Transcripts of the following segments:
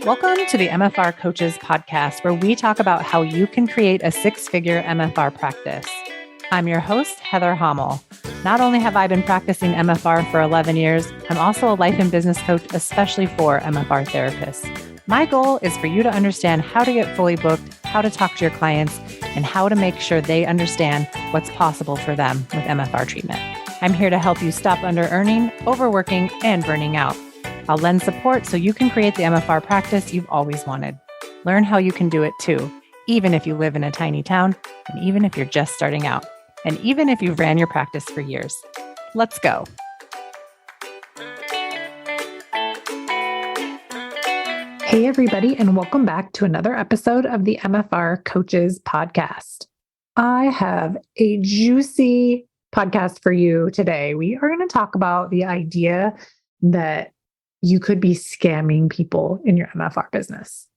Welcome to the MFR Coaches podcast, where we talk about how you can create a six-figure MFR practice. I'm your host, Heather Hommel. Not only have I been practicing MFR for 11 years, I'm also a life and business coach, especially for MFR therapists. My goal is for you to understand how to get fully booked, how to talk to your clients, and how to make sure they understand what's possible for them with MFR treatment. I'm here to help you stop under-earning, overworking, and burning out. I'll lend support so you can create the MFR practice you've always wanted. Learn how you can do it too, even if you live in a tiny town, and even if you're just starting out, and even if you've ran your practice for years. Let's go. Hey, everybody, and welcome back to another episode of the MFR Coaches podcast. I have a juicy podcast for you today. We are going to talk about the idea that you could be scamming people in your MFR business.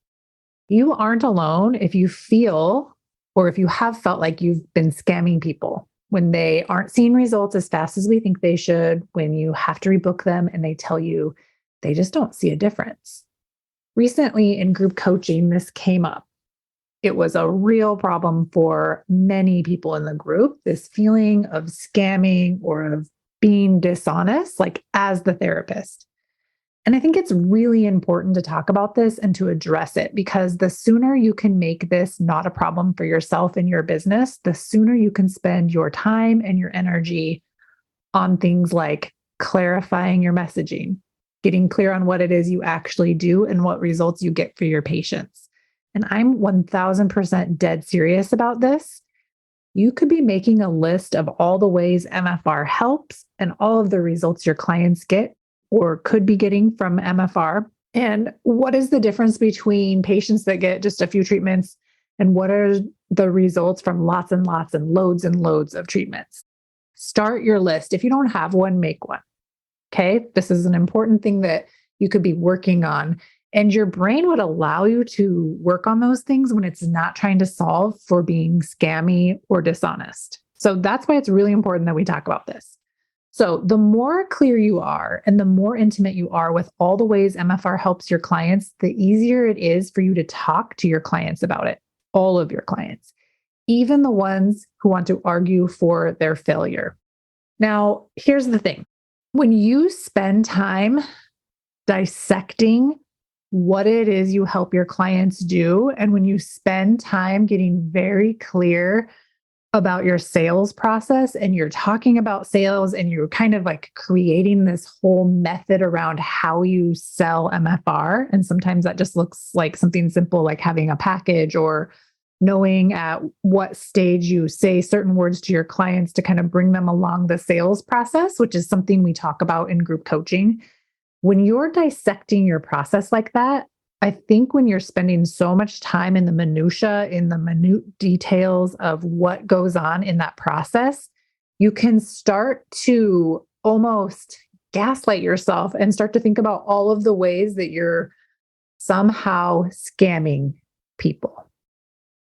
You aren't alone if you feel or if you have felt like you've been scamming people when they aren't seeing results as fast as we think they should, when you have to rebook them and they tell you they just don't see a difference. Recently in group coaching, this came up. It was a real problem for many people in the group, this feeling of scamming or of being dishonest, like as the therapist. And I think it's really important to talk about this and to address it, because the sooner you can make this not a problem for yourself and your business, the sooner you can spend your time and your energy on things like clarifying your messaging, getting clear on what it is you actually do and what results you get for your patients. And I'm 1000% dead serious about this. You could be making a list of all the ways MFR helps and all of the results your clients get or could be getting from MFR. And what is the difference between patients that get just a few treatments and what are the results from lots and lots and loads of treatments? Start your list. If you don't have one, make one. Okay. This is an important thing that you could be working on. And your brain would allow you to work on those things when it's not trying to solve for being scammy or dishonest. So that's why it's really important that we talk about this. So the more clear you are and the more intimate you are with all the ways MFR helps your clients, the easier it is for you to talk to your clients about it, all of your clients, even the ones who want to argue for their failure. Now, here's the thing. When you spend time dissecting what it is you help your clients do, and when you spend time getting very clear about your sales process and you're talking about sales and you're kind of like creating this whole method around how you sell MFR. And sometimes that just looks like something simple, like having a package or knowing at what stage you say certain words to your clients to kind of bring them along the sales process, which is something we talk about in group coaching. When you're dissecting your process like that, I think when you're spending so much time in the minutia, in the minute details of what goes on in that process, you can start to almost gaslight yourself and start to think about all of the ways that you're somehow scamming people.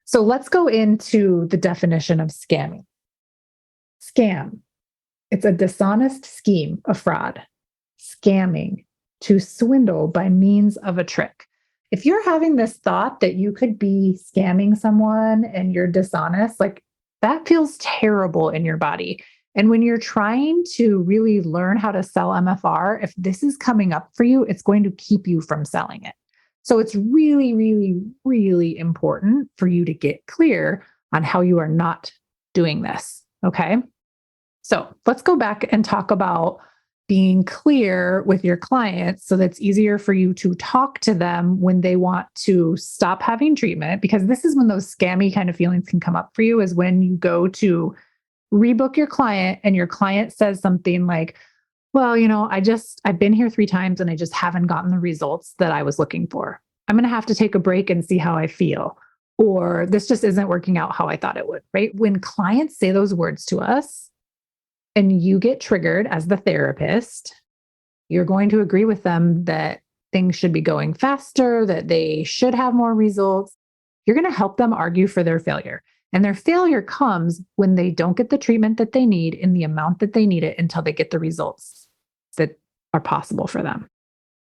So let's go into the definition of scamming. Scam. It's a dishonest scheme, a fraud. Scamming, to swindle by means of a trick. If you're having this thought that you could be scamming someone and you're dishonest, like that feels terrible in your body. And when you're trying to really learn how to sell MFR, if this is coming up for you, it's going to keep you from selling it. So it's really, really, really important for you to get clear on how you are not doing this. Okay. So let's go back and talk about being clear with your clients so that's easier for you to talk to them when they want to stop having treatment, because this is when those scammy kind of feelings can come up for you, is when you go to rebook your client and your client says something like, well, I've been here 3 times and I just haven't gotten the results that I was looking for. I'm going to have to take a break and see how I feel. Or this just isn't working out how I thought it would, right? When clients say those words to us, and you get triggered as the therapist, you're going to agree with them that things should be going faster, that they should have more results. You're going to help them argue for their failure. And their failure comes when they don't get the treatment that they need in the amount that they need it until they get the results that are possible for them.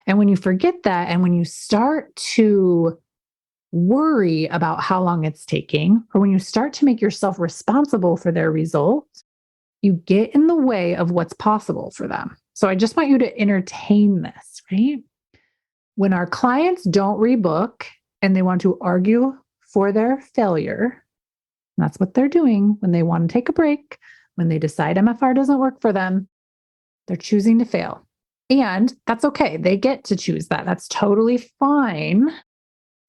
And when you forget that, and when you start to worry about how long it's taking, or when you start to make yourself responsible for their results, you get in the way of what's possible for them. So I just want you to entertain this, right? When our clients don't rebook and they want to argue for their failure, that's what they're doing when they want to take a break, when they decide MFR doesn't work for them, they're choosing to fail. And that's okay. They get to choose that. That's totally fine.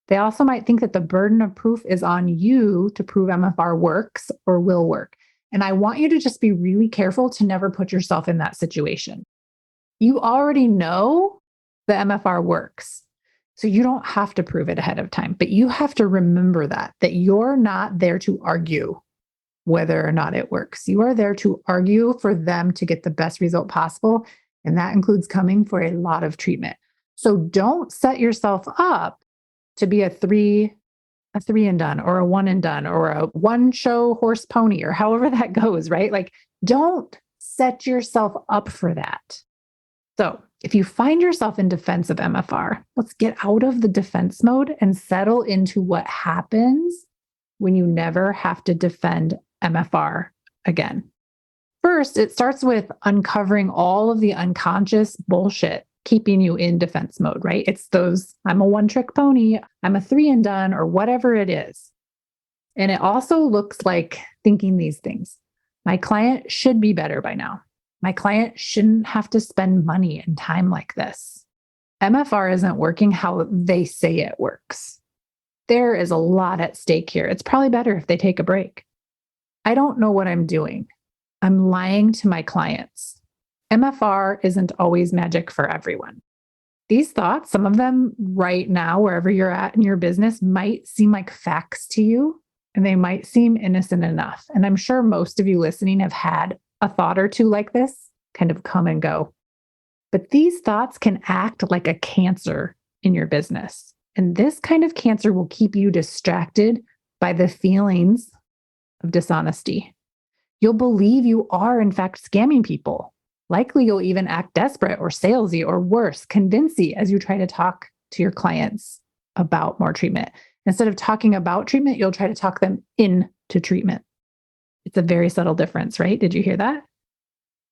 They also might think that the burden of proof is on you to prove MFR works or will work. And I want you to just be really careful to never put yourself in that situation. You already know the MFR works. So you don't have to prove it ahead of time, but you have to remember that you're not there to argue whether or not it works. You are there to argue for them to get the best result possible. And that includes coming for a lot of treatment. So don't set yourself up to be a three and done, or a one and done, or a one show horse pony, or however that goes, right? Like, don't set yourself up for that. So if you find yourself in defense of MFR, let's get out of the defense mode and settle into what happens when you never have to defend MFR again. First, it starts with uncovering all of the unconscious bullshit keeping you in defense mode, right? It's those, I'm a one-trick pony, I'm a three and done, or whatever it is. And it also looks like thinking these things. My client should be better by now. My client shouldn't have to spend money and time like this. MFR isn't working how they say it works. There is a lot at stake here. It's probably better if they take a break. I don't know what I'm doing. I'm lying to my clients. MFR isn't always magic for everyone. These thoughts, some of them right now, wherever you're at in your business, might seem like facts to you, and they might seem innocent enough. And I'm sure most of you listening have had a thought or two like this kind of come and go. But these thoughts can act like a cancer in your business. And this kind of cancer will keep you distracted by the feelings of dishonesty. You'll believe you are, in fact, scamming people. Likely, you'll even act desperate or salesy or worse, convincing as you try to talk to your clients about more treatment. Instead of talking about treatment, you'll try to talk them into treatment. It's a very subtle difference, right? Did you hear that?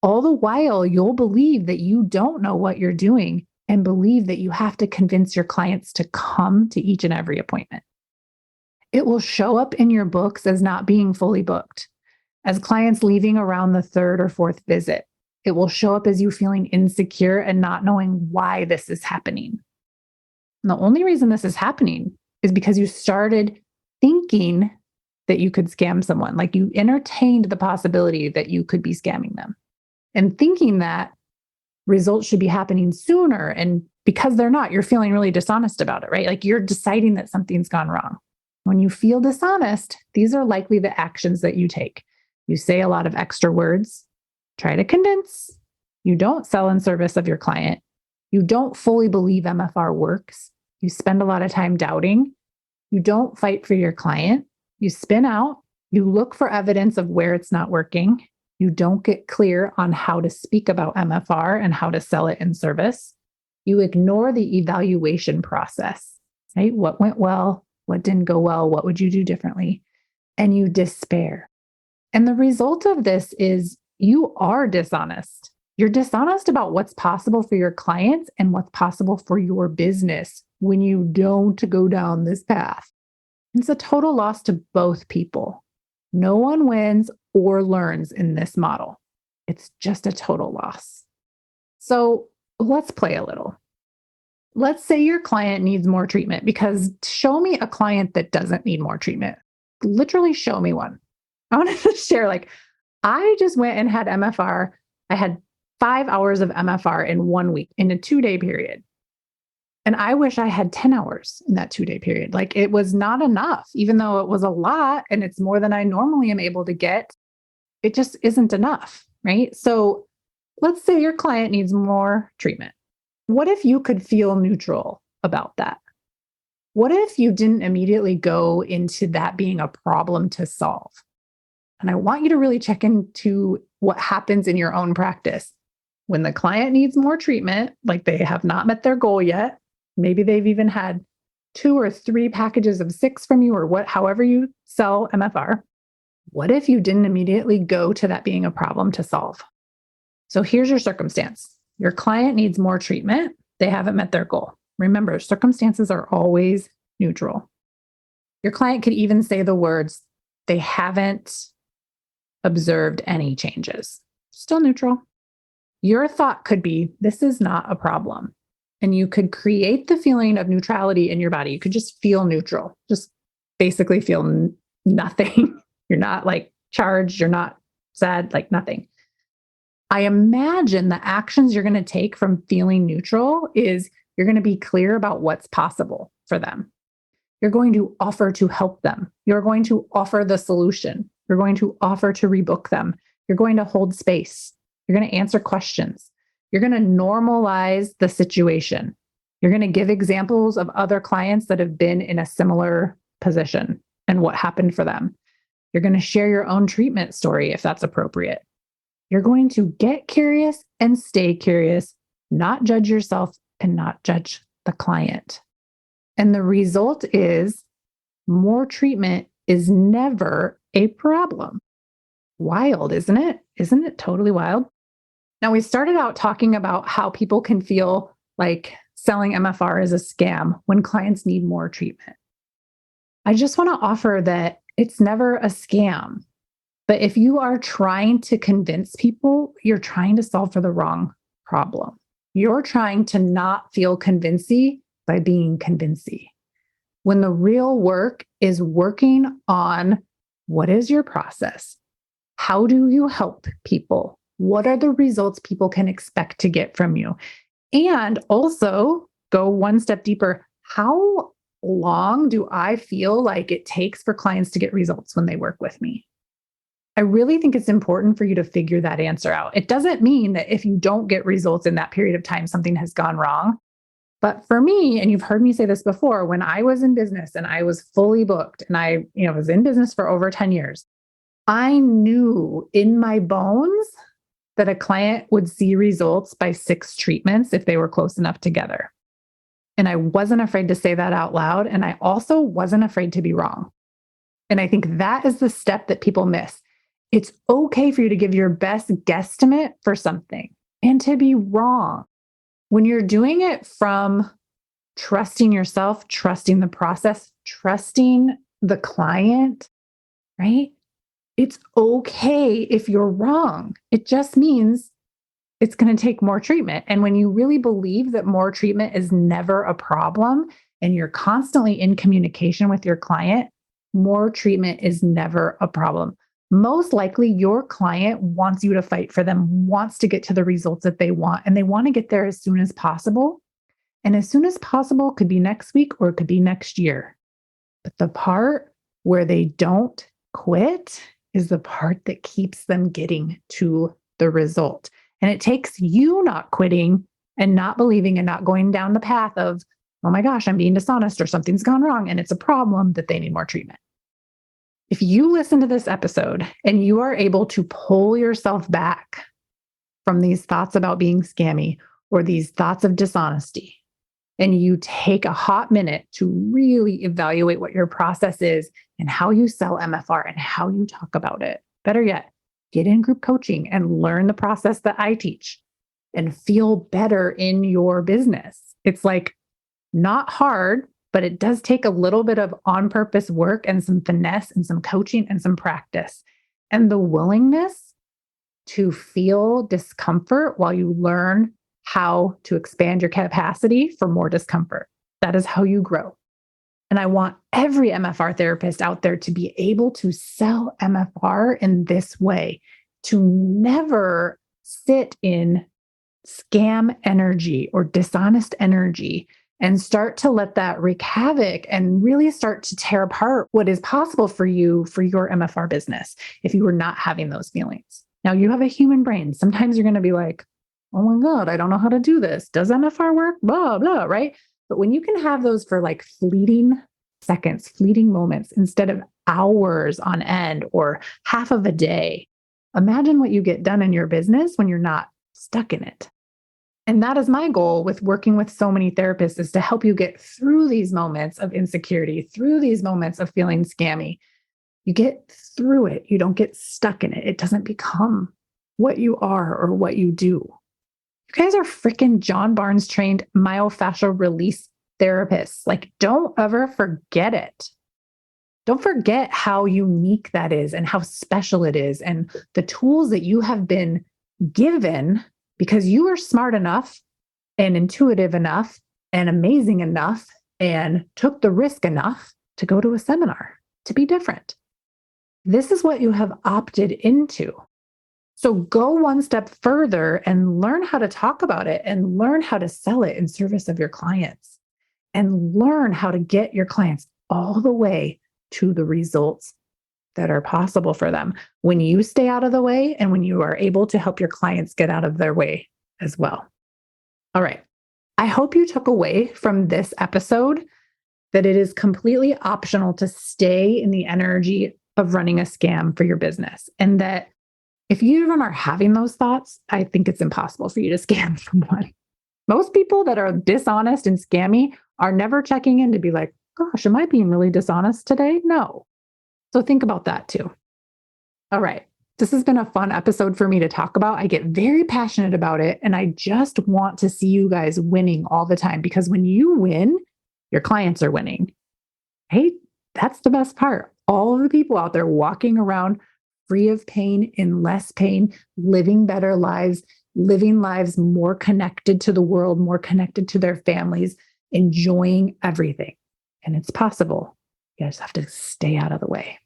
All the while, you'll believe that you don't know what you're doing and believe that you have to convince your clients to come to each and every appointment. It will show up in your books as not being fully booked, as clients leaving around the third or fourth visit. It will show up as you feeling insecure and not knowing why this is happening. And the only reason this is happening is because you started thinking that you could scam someone, like you entertained the possibility that you could be scamming them. And thinking that results should be happening sooner. And because they're not, you're feeling really dishonest about it, right? Like you're deciding that something's gone wrong. When you feel dishonest, these are likely the actions that you take. You say a lot of extra words, try to convince. You don't sell in service of your client. You don't fully believe MFR works. You spend a lot of time doubting. You don't fight for your client. You spin out. You look for evidence of where it's not working. You don't get clear on how to speak about MFR and how to sell it in service. You ignore the evaluation process, right? What went well? What didn't go well? What would you do differently? And you despair. And the result of this is you are dishonest. You're dishonest about what's possible for your clients and what's possible for your business when you don't go down this path. It's a total loss to both people. No one wins or learns in this model. It's just a total loss. So let's play a little. Let's say your client needs more treatment, because show me a client that doesn't need more treatment. Literally show me one. I want to share, I just went and had MFR. I had 5 hours of MFR in 1 week in a 2-day period. And I wish I had 10 hours in that 2-day period. It was not enough, even though it was a lot and it's more than I normally am able to get. It just isn't enough, right? So let's say your client needs more treatment. What if you could feel neutral about that? What if you didn't immediately go into that being a problem to solve? And I want you to really check into what happens in your own practice. when the client needs more treatment, like they have not met their goal yet, maybe they've even had 2 or 3 packages of 6 from you or however you sell MFR. What if you didn't immediately go to that being a problem to solve? So here's your circumstance. Your client needs more treatment. They haven't met their goal. Remember, circumstances are always neutral. Your client could even say the words, they haven't observed any changes. Still neutral. Your thought could be, this is not a problem. And you could create the feeling of neutrality in your body. You could just feel neutral, just basically feel nothing. You're not like charged, you're not sad, like nothing. I imagine the actions you're going to take from feeling neutral is you're going to be clear about what's possible for them. You're going to offer to help them. You're going to offer the solution. You're going to offer to rebook them. You're going to hold space. You're going to answer questions. You're going to normalize the situation. You're going to give examples of other clients that have been in a similar position and what happened for them. You're going to share your own treatment story if that's appropriate. You're going to get curious and stay curious, not judge yourself and not judge the client. And the result is more treatment is never a problem. Wild, isn't it? Isn't it totally wild? Now, we started out talking about how people can feel like selling MFR is a scam when clients need more treatment. I just want to offer that it's never a scam. But if you are trying to convince people, you're trying to solve for the wrong problem. You're trying to not feel convincing by being convincing. When the real work is working on what is your process? How do you help people? What are the results people can expect to get from you? And also go one step deeper. How long do I feel like it takes for clients to get results when they work with me? I really think it's important for you to figure that answer out. It doesn't mean that if you don't get results in that period of time, something has gone wrong. But for me, and you've heard me say this before, when I was in business and I was fully booked and I was in business for over 10 years, I knew in my bones that a client would see results by 6 treatments if they were close enough together. And I wasn't afraid to say that out loud. And I also wasn't afraid to be wrong. And I think that is the step that people miss. It's okay for you to give your best guesstimate for something and to be wrong. When you're doing it from trusting yourself, trusting the process, trusting the client, right? It's okay if you're wrong. It just means it's going to take more treatment. And when you really believe that more treatment is never a problem and you're constantly in communication with your client, more treatment is never a problem. Most likely your client wants you to fight for them, wants to get to the results that they want, and they want to get there as soon as possible. And as soon as possible could be next week or it could be next year. But the part where they don't quit is the part that keeps them getting to the result. And it takes you not quitting and not believing and not going down the path of, oh my gosh, I'm being dishonest or something's gone wrong and it's a problem that they need more treatment. If you listen to this episode and you are able to pull yourself back from these thoughts about being scammy or these thoughts of dishonesty, and you take a hot minute to really evaluate what your process is and how you sell MFR and how you talk about it, better yet, get in group coaching and learn the process that I teach and feel better in your business. It's like not hard, but it does take a little bit of on-purpose work and some finesse and some coaching and some practice. And the willingness to feel discomfort while you learn how to expand your capacity for more discomfort. That is how you grow. And I want every MFR therapist out there to be able to sell MFR in this way, to never sit in scam energy or dishonest energy and start to let that wreak havoc and really start to tear apart what is possible for you for your MFR business if you were not having those feelings. Now, you have a human brain. Sometimes you're going to be like, oh my God, I don't know how to do this. Does MFR work? Blah, blah, right? But when you can have those for like fleeting seconds, fleeting moments, instead of hours on end or half of a day, imagine what you get done in your business when you're not stuck in it. And that is my goal with working with so many therapists, is to help you get through these moments of insecurity, through these moments of feeling scammy. You get through it. You don't get stuck in it. It doesn't become what you are or what you do. You guys are freaking John Barnes trained myofascial release therapists. Like, don't ever forget it. Don't forget how unique that is and how special it is, and the tools that you have been given because you are smart enough and intuitive enough and amazing enough and took the risk enough to go to a seminar to be different. This is what you have opted into. So go one step further and learn how to talk about it and learn how to sell it in service of your clients, and learn how to get your clients all the way to the results that are possible for them when you stay out of the way and when you are able to help your clients get out of their way as well. All right. I hope you took away from this episode that it is completely optional to stay in the energy of running a scam for your business. And that if you even are having those thoughts, I think it's impossible for you to scam someone. Most people that are dishonest and scammy are never checking in to be like, gosh, am I being really dishonest today? No. So think about that too. All right. This has been a fun episode for me to talk about. I get very passionate about it, and I just want to see you guys winning all the time, because when you win, your clients are winning. Hey, that's the best part. All of the people out there walking around free of pain, in less pain, living better lives, living lives more connected to the world, more connected to their families, enjoying everything. And it's possible. You just have to stay out of the way.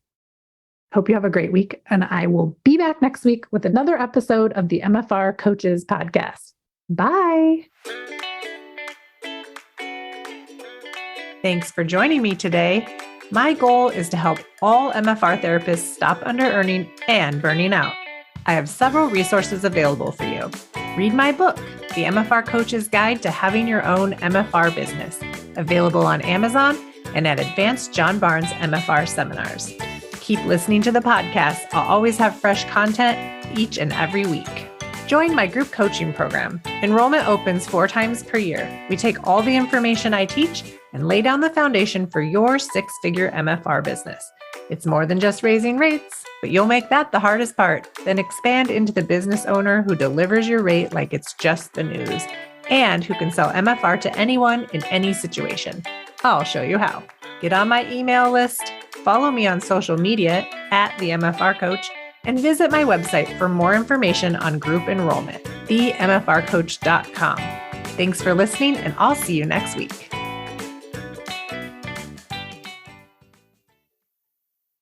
Hope you have a great week, and I will be back next week with another episode of the MFR Coaches Podcast. Bye. Thanks for joining me today. My goal is to help all MFR therapists stop under-earning and burning out. I have several resources available for you. Read my book, The MFR Coach's Guide to Having Your Own MFR Business, available on Amazon and at Advanced John Barnes MFR seminars. Keep listening to the podcast. I'll always have fresh content each and every week. Join my group coaching program. Enrollment opens 4 times per year. We take all the information I teach and lay down the foundation for your 6-figure MFR business. It's more than just raising rates, but you'll make that the hardest part. Then expand into the business owner who delivers your rate like it's just the news, and who can sell MFR to anyone in any situation. I'll show you how. Get on my email list, follow me on social media at the MFR Coach, and visit my website for more information on group enrollment, themfrcoach.com. Thanks for listening, and I'll see you next week.